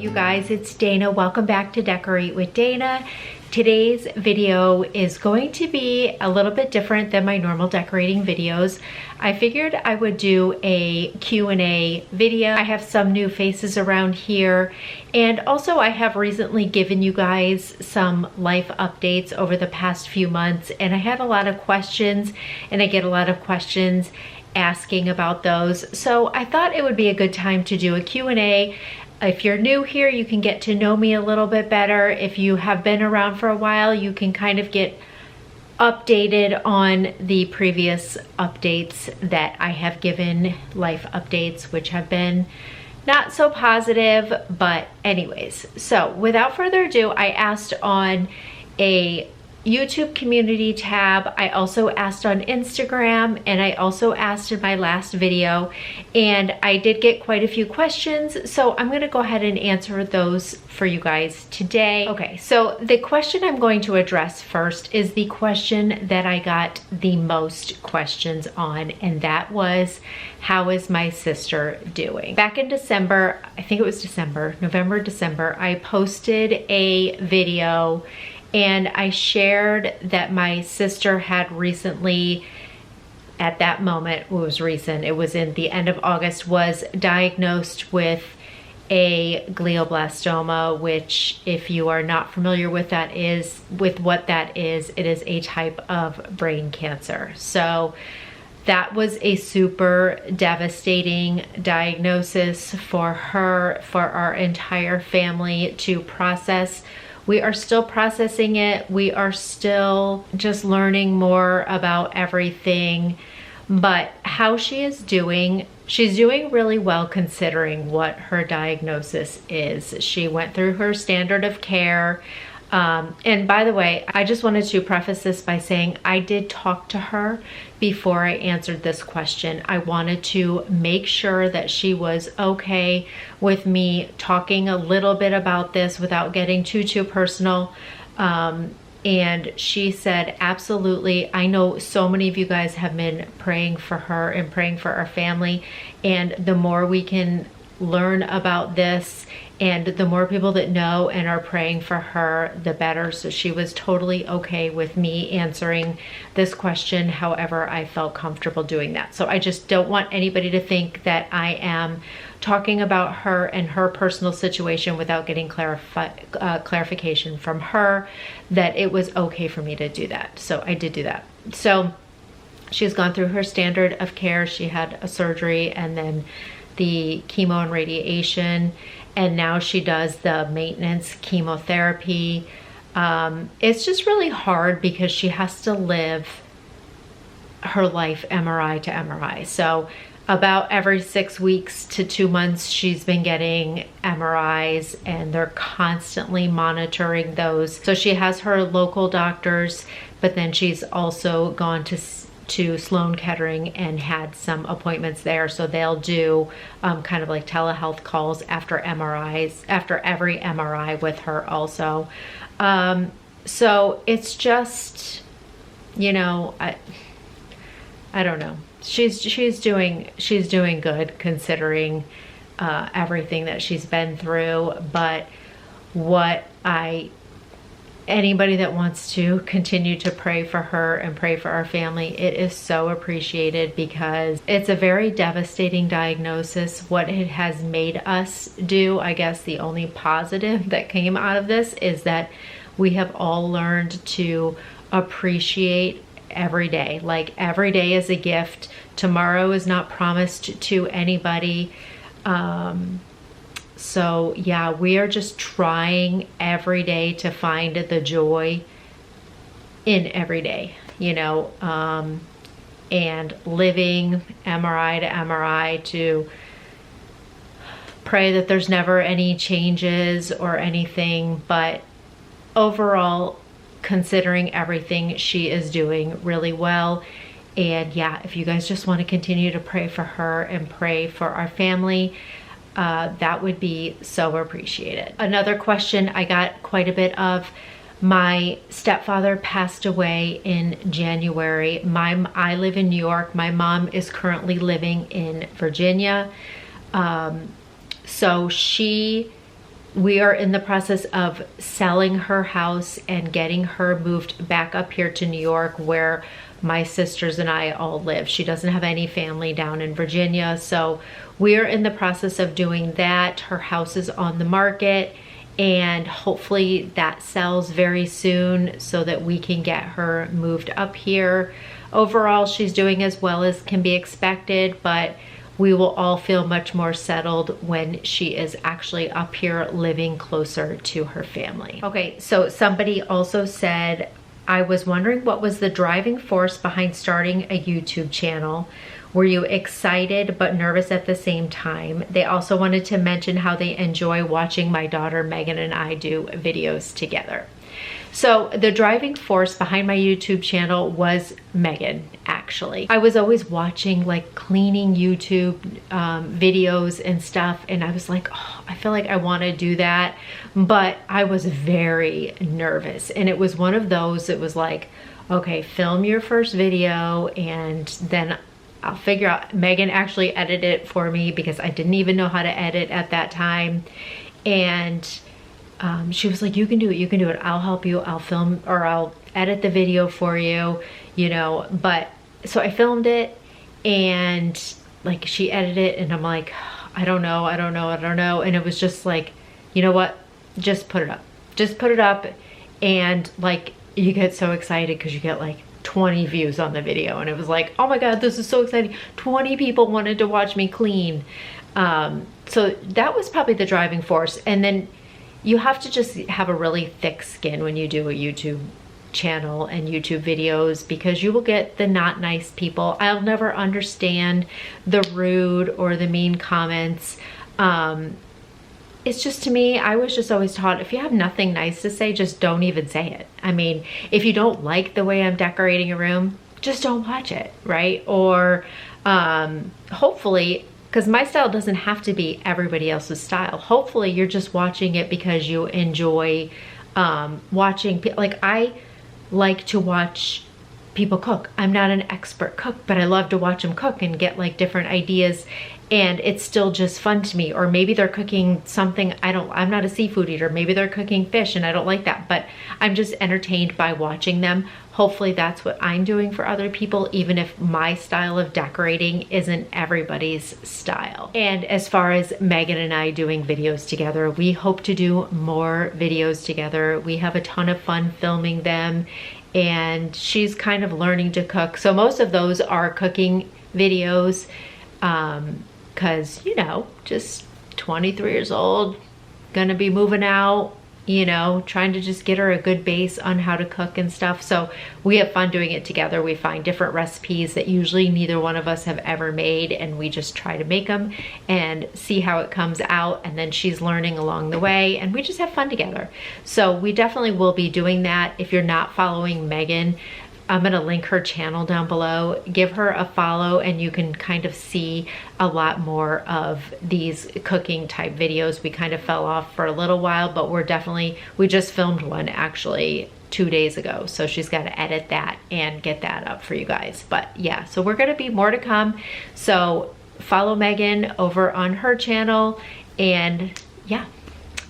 you guys, it's Dana. Welcome back to Decorate with Dana. Today's video is going to be a little bit different than my normal decorating videos. I figured I would do a Q&A video. I have some new faces around here, and also I have recently given you guys some life updates over the past few months, and I had a lot of questions, and I get a lot of questions asking about those. So I thought it would be a good time to do a Q&A. If you're new here, you can get to know me a little bit better. If you have been around for a while, you can kind of get updated on the previous updates that I have given, life updates, which have been not so positive, but anyways. So without further ado, I asked on a YouTube community tab. I also asked on Instagram, and I also asked in my last video, and I did get quite a few questions, so I'm going to go ahead and answer those for you guys today. Okay, so the question I'm going to address first is the question that I got the most questions on, and that was, how is my sister doing? Back in December, I think it was November, December, I posted a video and I shared that my sister had recently, at that moment, it was recent, it was in the end of August, was diagnosed with a glioblastoma, which, if you are not familiar with what that is, it is a type of brain cancer. So that was a super devastating diagnosis for her, for our entire family to process. We are still processing it. We are still just learning more about everything. But how she is doing, she's doing really well considering what her diagnosis is. She went through her standard of care. And by the way, I just wanted to preface this by saying I did talk to her before I answered this question. I wanted to make sure that she was okay with me talking a little bit about this without getting too personal. And she said, absolutely. I know so many of you guys have been praying for her and praying for our family. And the more we can learn about this, and the more people that know and are praying for her, the better. So she was totally okay with me answering this question however I felt comfortable doing that. So I just don't want anybody to think that I am talking about her and her personal situation without getting clarification from her that it was okay for me to do that. So I did do that. So she's gone through her standard of care. She had a surgery and then the chemo and radiation, and now she does the maintenance chemotherapy. It's just really hard because she has to live her life MRI to MRI. So about every 6 weeks to 2 months, she's been getting MRIs, and they're constantly monitoring those. So she has her local doctors, but then she's also gone to Sloan Kettering and had some appointments there. So they'll do kind of like telehealth calls after MRIs, after every MRI with her also. So it's just, you know, I don't know. She's doing good considering everything that she's been through. But anybody that wants to continue to pray for her and pray for our family, it is so appreciated, because it's a very devastating diagnosis. What it has made us do, I guess the only positive that came out of this, is that we have all learned to appreciate every day. Like, every day is a gift. Tomorrow is not promised to anybody. So yeah, we are just trying every day to find the joy in every day, you know, and living MRI to MRI to pray that there's never any changes or anything. But overall, considering everything, she is doing really well. And yeah, if you guys just want to continue to pray for her and pray for our family, that would be so appreciated. Another question I got quite a bit of, my stepfather passed away in January. I live in New York. My mom is currently living in Virginia. So she we are in the process of selling her house and getting her moved back up here to New York, where my sisters and I all live. She doesn't have any family down in Virginia, so we're in the process of doing that. Her house is on the market, and hopefully that sells very soon so that we can get her moved up here. Overall, she's doing as well as can be expected, but we will all feel much more settled when she is actually up here living closer to her family. Okay, so somebody also said, I was wondering what was the driving force behind starting a YouTube channel. Were you excited but nervous at the same time? They also wanted to mention how they enjoy watching my daughter Megan and I do videos together. So the driving force behind my YouTube channel was Megan, actually. I was always watching like cleaning YouTube videos and stuff, and I was like, oh, I feel like I want to do that, but I was very nervous. And it was one of those, it was like, okay, film your first video and then I'll figure out. Megan actually edited it for me because I didn't even know how to edit at that time. And she was like, you can do it, you can do it. I'll help you, I'll film or I'll edit the video for you, you know. But so I filmed it and like she edited it and I'm like, I don't know. And it was just like, you know what, just put it up. Just put it up. And like, you get so excited because you get like 20 views on the video. And it was like, oh my God, this is so exciting. 20 people wanted to watch me clean. So that was probably the driving force. And then you have to just have a really thick skin when you do a YouTube channel and YouTube videos, because you will get the not nice people. I'll never understand the rude or the mean comments. It's just, to me, I was just always taught, if you have nothing nice to say, just don't even say it. I mean, if you don't like the way I'm decorating a room, just don't watch it, right? Or hopefully, because my style doesn't have to be everybody else's style. Hopefully you're just watching it because you enjoy watching, like I like to watch people cook. I'm not an expert cook, but I love to watch them cook and get like different ideas, and it's still just fun to me. Or maybe they're cooking something I'm not a seafood eater. Maybe they're cooking fish and I don't like that, but I'm just entertained by watching them. Hopefully that's what I'm doing for other people, even if my style of decorating isn't everybody's style. And as far as Megan and I doing videos together, we hope to do more videos together. We have a ton of fun filming them, and she's kind of learning to cook. So most of those are cooking videos, because, you know, just 23 years old, gonna be moving out, you know, trying to just get her a good base on how to cook and stuff. So we have fun doing it together. We find different recipes that usually neither one of us have ever made, and we just try to make them and see how it comes out. And then she's learning along the way, and we just have fun together. So we definitely will be doing that. If you're not following Megan, I'm gonna link her channel down below. Give her a follow and you can kind of see a lot more of these cooking type videos. We kind of fell off for a little while, but we just filmed one actually 2 days ago. So she's got to edit that and get that up for you guys. But yeah, so we're gonna be more to come. So follow Megan over on her channel, and yeah,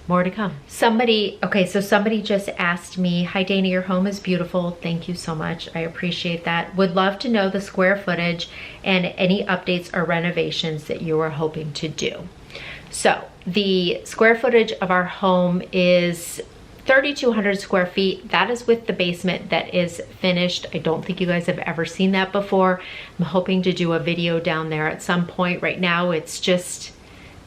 more to come. Somebody just asked me, hi Dana, your home is beautiful. Thank you so much. I appreciate that. Would love to know the square footage and any updates or renovations that you are hoping to do. So the square footage of our home is 3,200 square feet. That is with the basement that is finished. I don't think you guys have ever seen that before. I'm hoping to do a video down there at some point. Right now it's just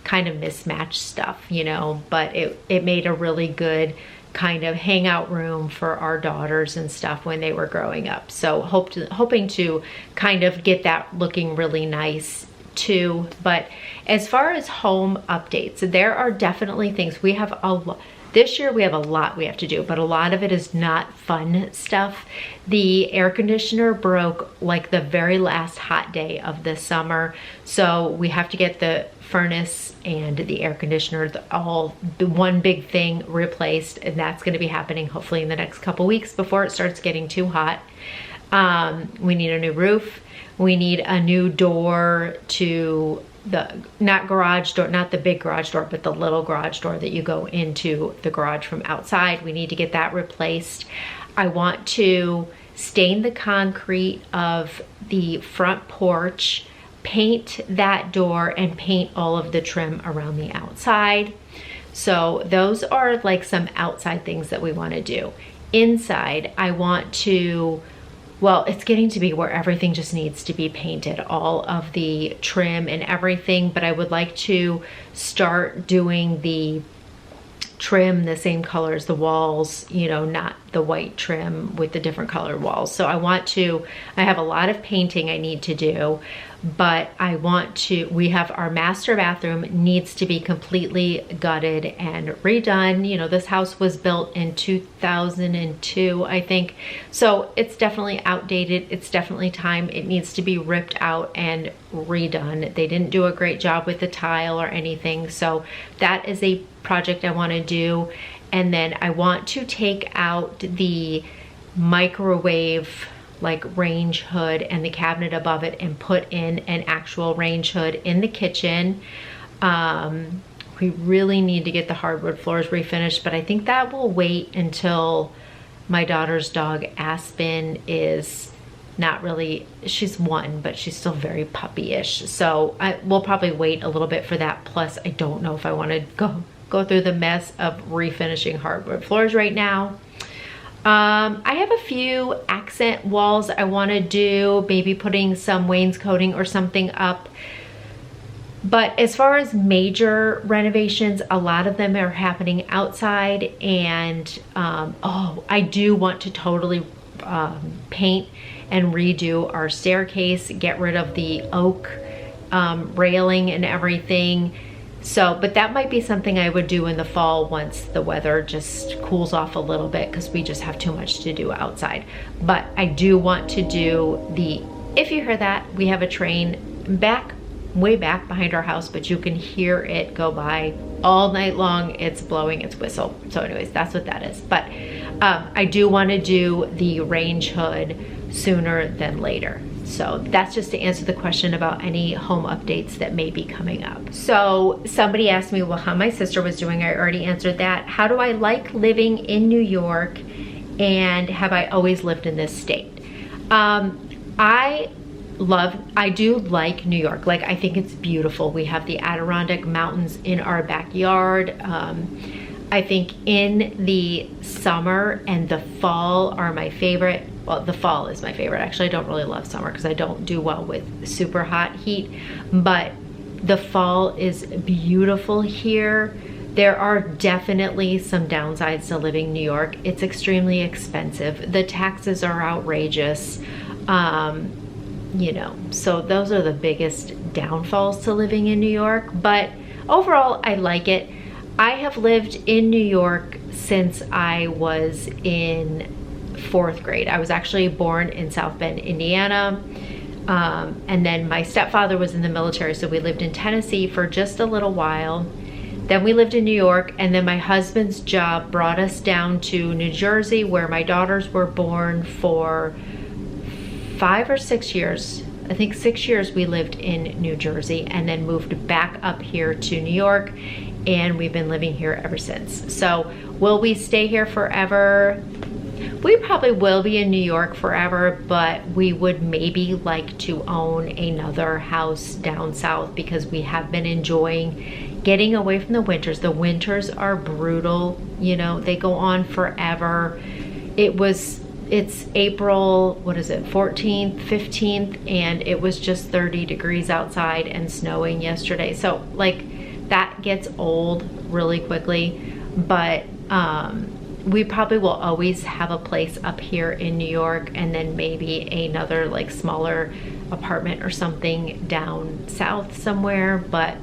kind of mismatched stuff, you know, but it made a really good kind of hangout room for our daughters and stuff when they were growing up. So hoping to kind of get that looking really nice too. But as far as home updates, there are definitely things. We have a lot. This year we have a lot we have to do, but a lot of it is not fun stuff. The air conditioner broke like the very last hot day of the summer. So we have to get the furnace and the air conditioner, the one big thing replaced. And that's gonna be happening hopefully in the next couple weeks before it starts getting too hot. We need a new roof. We need a new door to not garage door, not the big garage door, but the little garage door that you go into the garage from outside. We need to get that replaced. I want to stain the concrete of the front porch, paint that door, and paint all of the trim around the outside. So those are like some outside things that we want to do. Inside, I want to, well, it's getting to be where everything just needs to be painted, all of the trim and everything, but I would like to start doing the trim the same color as the walls, you know, not the white trim with the different colored walls. So I have a lot of painting I need to do, but we have our master bathroom needs to be completely gutted and redone. You know, this house was built in 2002, I think. So it's definitely outdated. It's definitely time. It needs to be ripped out and redone. They didn't do a great job with the tile or anything. So that is a project I want to do. And then I want to take out the microwave like range hood and the cabinet above it and put in an actual range hood in the kitchen. We really need to get the hardwood floors refinished, but I think that will wait until my daughter's dog Aspen is not really, she's 1, but she's still very puppy-ish. So we'll probably wait a little bit for that. Plus, I don't know if I want to go through the mess of refinishing hardwood floors right now. I have a few accent walls I want to do, maybe putting some wainscoting or something up. But as far as major renovations, a lot of them are happening outside. And I do want to totally paint and redo our staircase, get rid of the oak railing and everything. So, but that might be something I would do in the fall once the weather just cools off a little bit, because we just have too much to do outside. But I do want to do if you hear that, we have a train way back behind our house, but you can hear it go by all night long. It's blowing its whistle. So anyways, that's what that is. But I do want to do the range hood sooner than later. So that's just to answer the question about any home updates that may be coming up. So somebody asked me, well, how my sister was doing. I already answered that. How do I like living in New York, and have I always lived in this state? I do like New York. Like, I think it's beautiful. We have the Adirondack Mountains in our backyard. I think in the summer and the fall are my favorite. Well, the fall is my favorite. Actually, I don't really love summer because I don't do well with super hot heat, but the fall is beautiful here. There are definitely some downsides to living in New York. It's extremely expensive. The taxes are outrageous. You know, so those are the biggest downfalls to living in New York, but overall, I like it. I have lived in New York since I was in 4th grade. I was actually born in South Bend, Indiana. And then my stepfather was in the military, so we lived in Tennessee for just a little while. Then we lived in New York, and then my husband's job brought us down to New Jersey, where my daughters were born. For 5 or 6 years. I think 6 years we lived in New Jersey, and then moved back up here to New York, and we've been living here ever since. So will we stay here forever? We probably will be in New York forever, but we would maybe like to own another house down south, because we have been enjoying getting away from the winters. The winters are brutal, you know, they go on forever. It's April, what is it, 14th, 15th, and it was just 30 degrees outside and snowing yesterday. So like, that gets old really quickly, but we probably will always have a place up here in New York, and then maybe another like smaller apartment or something down south somewhere, but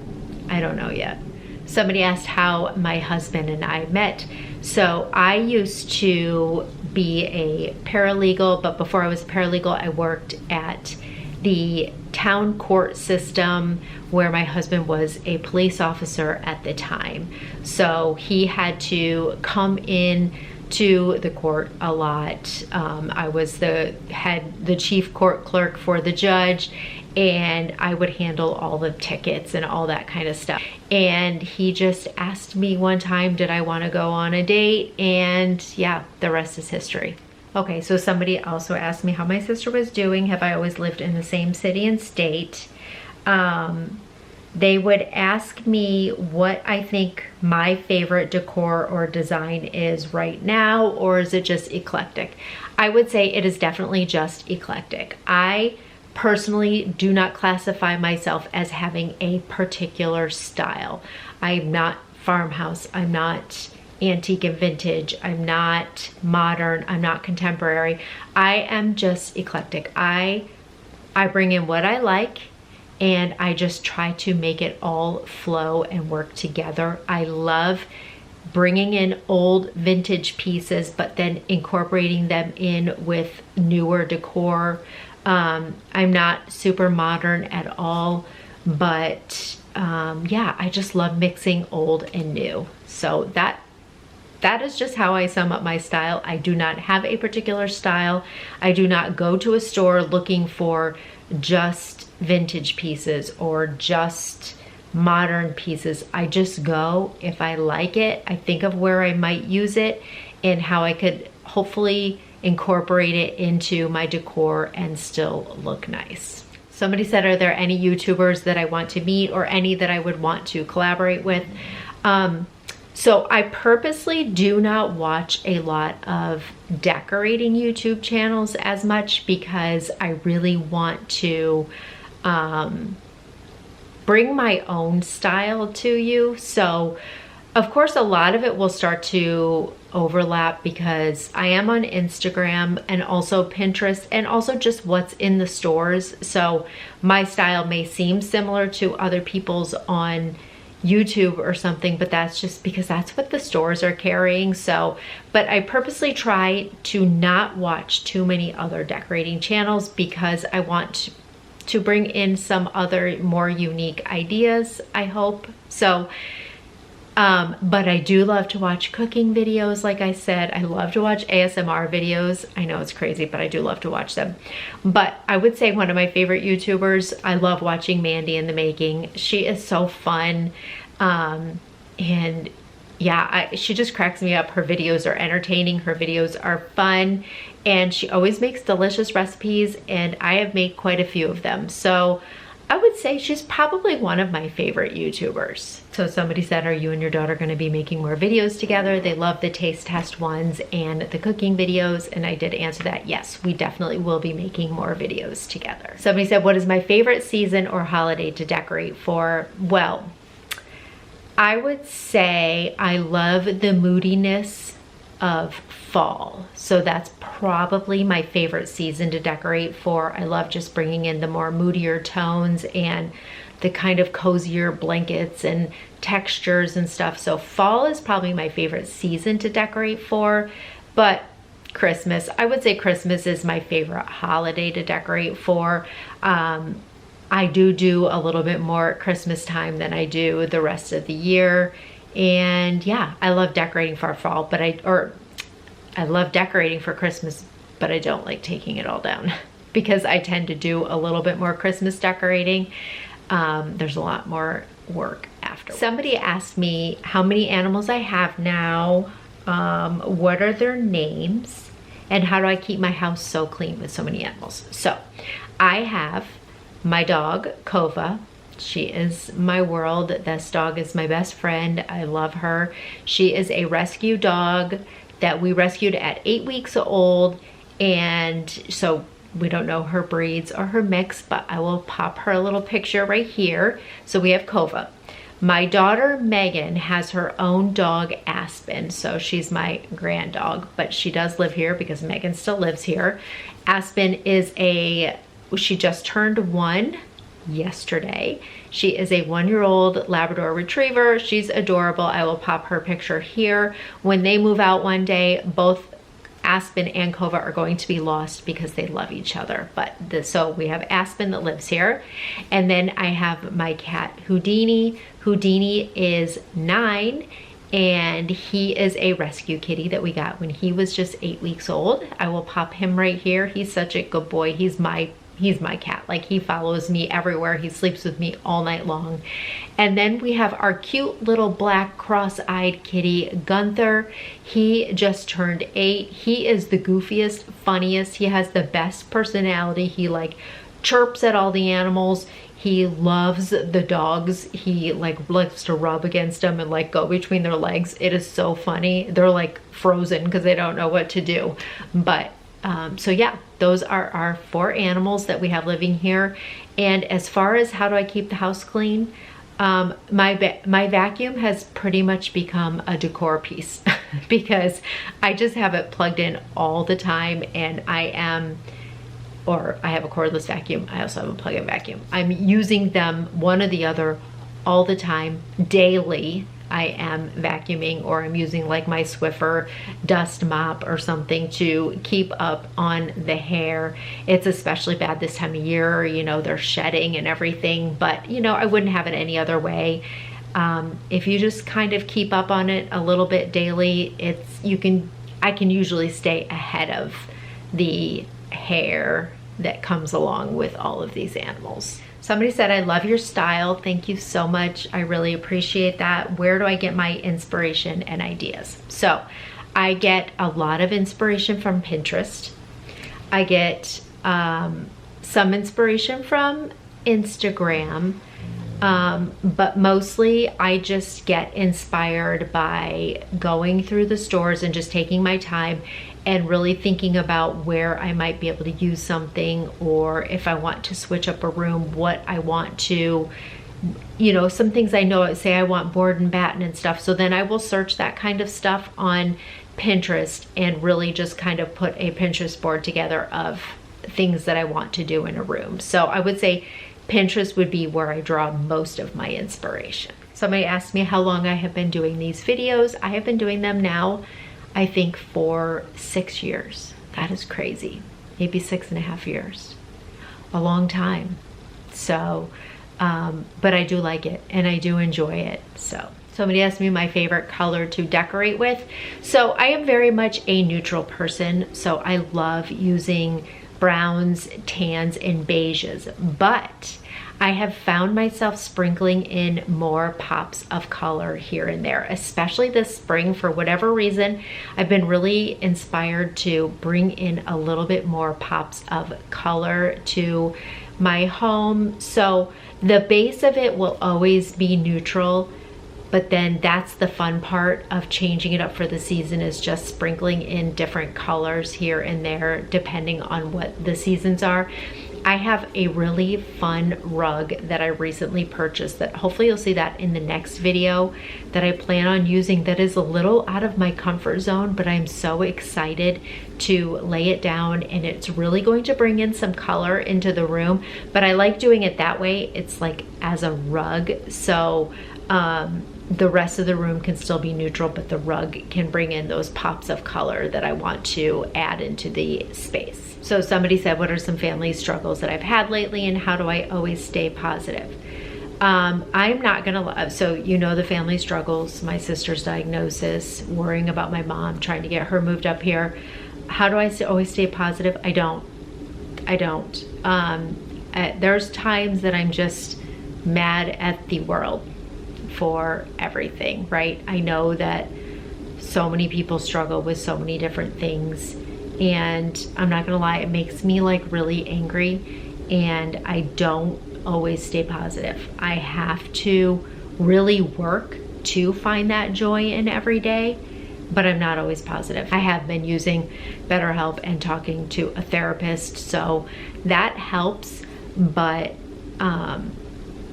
I don't know yet. Somebody asked how my husband and I met. So I used to be a paralegal, but before I was a paralegal, I worked at the town court system, where my husband was a police officer at the time. So he had to come in to the court a lot. I was the chief court clerk for the judge, and I would handle all the tickets and all that kind of stuff. And he just asked me one time, did I want to go on a date? And yeah, the rest is history. Okay, so somebody also asked me how my sister was doing. Have I always lived in the same city and state? They would ask me what I think my favorite decor or design is right now, or is it just eclectic? I would say it is definitely just eclectic. I personally do not classify myself as having a particular style. I'm not farmhouse, I'm not antique and vintage, I'm not modern, I'm not contemporary. I am just eclectic. I bring in what I like, and I just try to make it all flow and work together. I love bringing in old vintage pieces, but then incorporating them in with newer decor. I'm not super modern at all, but yeah, I just love mixing old and new. So that is just how I sum up my style. I do not have a particular style. I do not go to a store looking for just vintage pieces or just modern pieces. I just go, if I like it, I think of where I might use it and how I could hopefully incorporate it into my decor and still look nice. Somebody said, are there any YouTubers that I want to meet or any that I would want to collaborate with? So I purposely do not watch a lot of decorating YouTube channels as much because I really want to bring my own style to you. So of course a lot of it will start to overlap because I am on Instagram and also Pinterest and also just what's in the stores. So my style may seem similar to other people's on YouTube or something, but that's just because that's what the stores are carrying. So, but I purposely try to not watch too many other decorating channels because I want to bring in some other more unique ideas, I hope. So, but I do love to watch cooking videos. Like I said, I love to watch ASMR videos. I know it's crazy, but I do love to watch them. But I would say one of my favorite YouTubers, I love watching Mandy in the Making. She is so fun. And yeah, she just cracks me up. Her videos are entertaining. Her videos are fun. And she always makes delicious recipes. And I have made quite a few of them. So I would say she's probably one of my favorite YouTubers. So somebody said, are you and your daughter going to be making more videos together? They love the taste test ones and the cooking videos. And I did answer that. Yes, we definitely will be making more videos together. Somebody said, what is my favorite season or holiday to decorate for? Well, I would say I love the moodiness of fall. So that's probably my favorite season to decorate for. I love just bringing in the more moodier tones and the kind of cozier blankets and textures and stuff. So fall is probably my favorite season to decorate for. But Christmas, I would say Christmas is my favorite holiday to decorate for. I do a little bit more at Christmas time than I do the rest of the year. And yeah, I love decorating for fall, but I love decorating for Christmas, but I don't like taking it all down because I tend to do a little bit more Christmas decorating. There's a lot more work after. Somebody asked me how many animals I have now, what are their names, and how do I keep my house so clean with so many animals. So I have my dog, Kova. She is my world. This dog is my best friend. I love her. She is a rescue dog that we rescued at 8 weeks old. And so we don't know her breeds or her mix, but I will pop her a little picture right here. So we have Kova. My daughter, Meghan, has her own dog, Aspen. So she's my grand dog, but she does live here because Meghan still lives here. Aspen is she just turned 1 yesterday. She is a 1-year-old Labrador Retriever. She's adorable. I will pop her picture here. When they move out one day, both Aspen and Kova are going to be lost because they love each other. So we have Aspen that lives here. And then I have my cat, Houdini. Houdini is 9 and he is a rescue kitty that we got when he was just 8 weeks old. I will pop him right here. He's such a good boy. He's my cat. Like, he follows me everywhere. He sleeps with me all night long. And then we have our cute little black cross-eyed kitty, Gunther. He just turned 8. He is the goofiest, funniest. He has the best personality. He like chirps at all the animals. He loves the dogs. He like likes to rub against them and like go between their legs. It is so funny. They're like frozen because they don't know what to do. But so yeah, those are our 4 animals that we have living here. And as far as how do I keep the house clean, my vacuum has pretty much become a decor piece because I just have it plugged in all the time, and I have a cordless vacuum. I also have a plug-in vacuum. I'm using them, one or the other, all the time, daily. I am vacuuming, or I'm using like my Swiffer dust mop or something to keep up on the hair. It's especially bad this time of year, you know, they're shedding and everything, but you know, I wouldn't have it any other way. If you just kind of keep up on it a little bit daily, I can usually stay ahead of the hair that comes along with all of these animals. Somebody said, I love your style. Thank you so much. I really appreciate that. Where do I get my inspiration and ideas? So I get a lot of inspiration from Pinterest. I get some inspiration from Instagram, but mostly I just get inspired by going through the stores and just taking my time and really thinking about where I might be able to use something, or if I want to switch up a room, what I want to, you know, some things I know, say I want board and batten and stuff. So then I will search that kind of stuff on Pinterest and really just kind of put a Pinterest board together of things that I want to do in a room. So I would say Pinterest would be where I draw most of my inspiration. Somebody asked me how long I have been doing these videos. I have been doing them now, I think, for 6 years. That is crazy. Maybe 6.5 years. A long time. So, but I do like it and I do enjoy it. So somebody asked me my favorite color to decorate with. So I am very much a neutral person. So I love using browns, tans, and beiges, but I have found myself sprinkling in more pops of color here and there, especially this spring. For whatever reason, I've been really inspired to bring in a little bit more pops of color to my home. So the base of it will always be neutral, but then that's the fun part of changing it up for the season, is just sprinkling in different colors here and there depending on what the seasons are. I have a really fun rug that I recently purchased that hopefully you'll see that in the next video that I plan on using, that is a little out of my comfort zone, but I'm so excited to lay it down, and it's really going to bring in some color into the room. But I like doing it that way. It's like as a rug, so the rest of the room can still be neutral, but the rug can bring in those pops of color that I want to add into the space. So somebody said, what are some family struggles that I've had lately, and how do I always stay positive? I'm not gonna lie. So you know the family struggles, my sister's diagnosis, worrying about my mom, trying to get her moved up here. How do I always stay positive? I don't. There's times that I'm just mad at the world for everything, right? I know that so many people struggle with so many different things, and I'm not gonna lie, it makes me like really angry, and I don't always stay positive. I have to really work to find that joy in every day, but I'm not always positive. I have been using BetterHelp and talking to a therapist, so that helps, but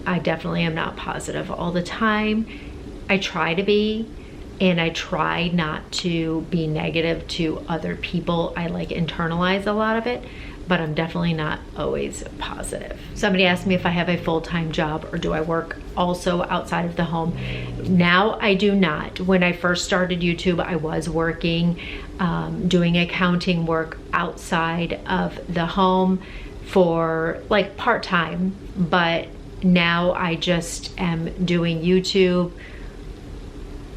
I definitely am not positive all the time. I try to be, and I try not to be negative to other people. I like internalize a lot of it, but I'm definitely not always positive. Somebody asked me if I have a full-time job or do I work also outside of the home. Now I do not. When I first started YouTube, I was working, doing accounting work outside of the home for like part-time, but now I just am doing YouTube,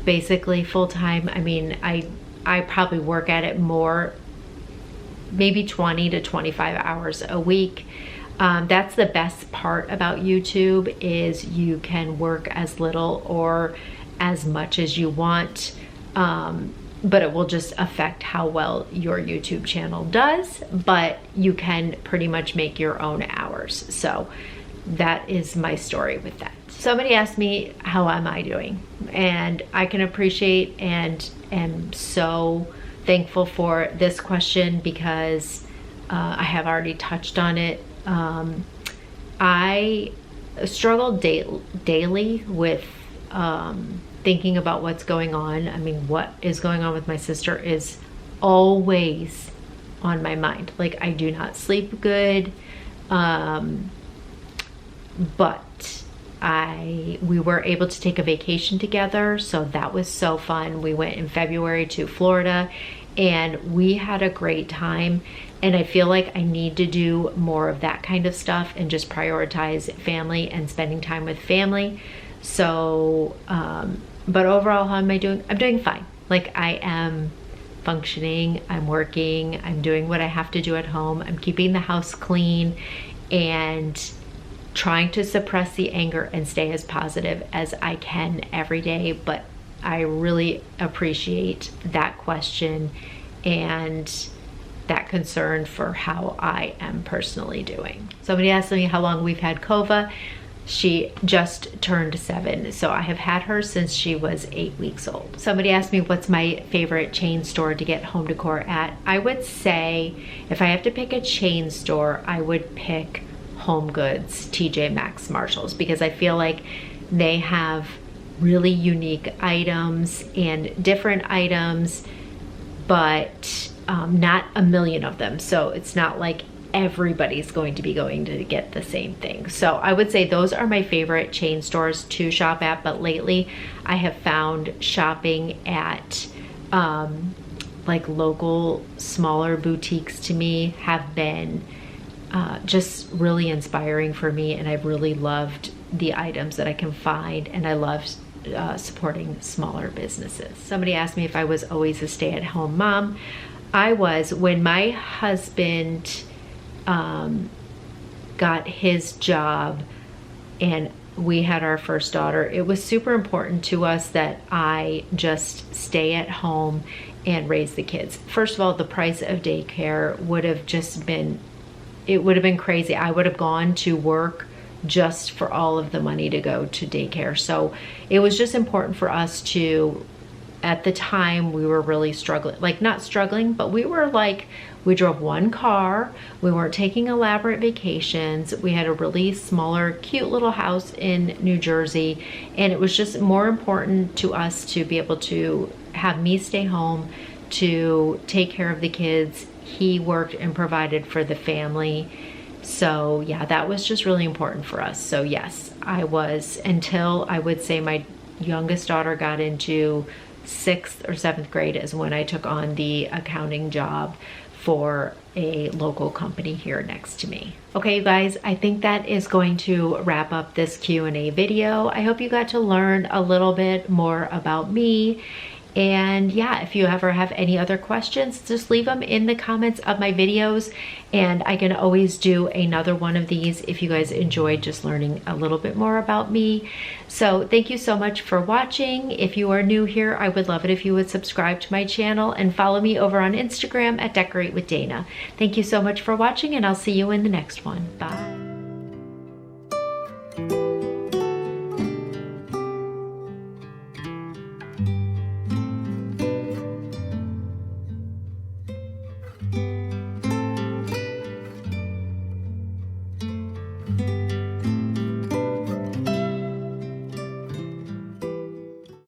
basically full-time. I mean, I probably work at it more, maybe 20 to 25 hours a week. That's the best part about YouTube, is you can work as little or as much as you want, but it will just affect how well your YouTube channel does, but you can pretty much make your own hours. So that is my story with that. Somebody asked me, how am I doing? And I can appreciate and am so thankful for this question, because I have already touched on it. I struggle daily with thinking about what's going on. I mean, what is going on with my sister is always on my mind. Like, I do not sleep good, but we were able to take a vacation together, so that was so fun. We went in February to Florida and we had a great time, and I feel like I need to do more of that kind of stuff and just prioritize family and spending time with family. So but overall, how am I doing? I'm doing fine. Like, I am functioning, I'm working, I'm doing what I have to do at home, I'm keeping the house clean and trying to suppress the anger and stay as positive as I can every day. But I really appreciate that question and that concern for how I am personally doing. Somebody asked me how long we've had Kova. She just turned 7, so I have had her since she was 8 weeks old. Somebody asked me what's my favorite chain store to get home decor at. I would say if I have to pick a chain store, I would pick Home Goods, TJ Maxx, Marshalls, because I feel like they have really unique items and different items, but not a million of them. So it's not like everybody's going to be going to get the same thing. So I would say those are my favorite chain stores to shop at. But lately I have found shopping at like local smaller boutiques to me have been just really inspiring for me, and I've really loved the items that I can find, and I love supporting smaller businesses. Somebody asked me if I was always a stay-at-home mom. I was. When my husband got his job and we had our first daughter, it was super important to us that I just stay at home and raise the kids. First of all, the price of daycare would have just been, it would have been crazy. I would have gone to work just for all of the money to go to daycare. So it was just important for us to, at the time we were really struggling, like not struggling, but we were like, we drove one car, we weren't taking elaborate vacations, we had a really smaller, cute little house in New Jersey, and it was just more important to us to be able to have me stay home to take care of the kids. He worked and provided for the family. So yeah, that was just really important for us. So yes, I was, until I would say my youngest daughter got into 6th or 7th grade is when I took on the accounting job for a local company here next to me. Okay, you guys, I think that is going to wrap up this Q&A video. I hope you got to learn a little bit more about me. And yeah, if you ever have any other questions, just leave them in the comments of my videos, and I can always do another one of these if you guys enjoyed just learning a little bit more about me. So thank you so much for watching. If you are new here, I would love it if you would subscribe to my channel and follow me over on Instagram at Decorate with Dana. Thank you so much for watching, and I'll see you in the next one. Bye.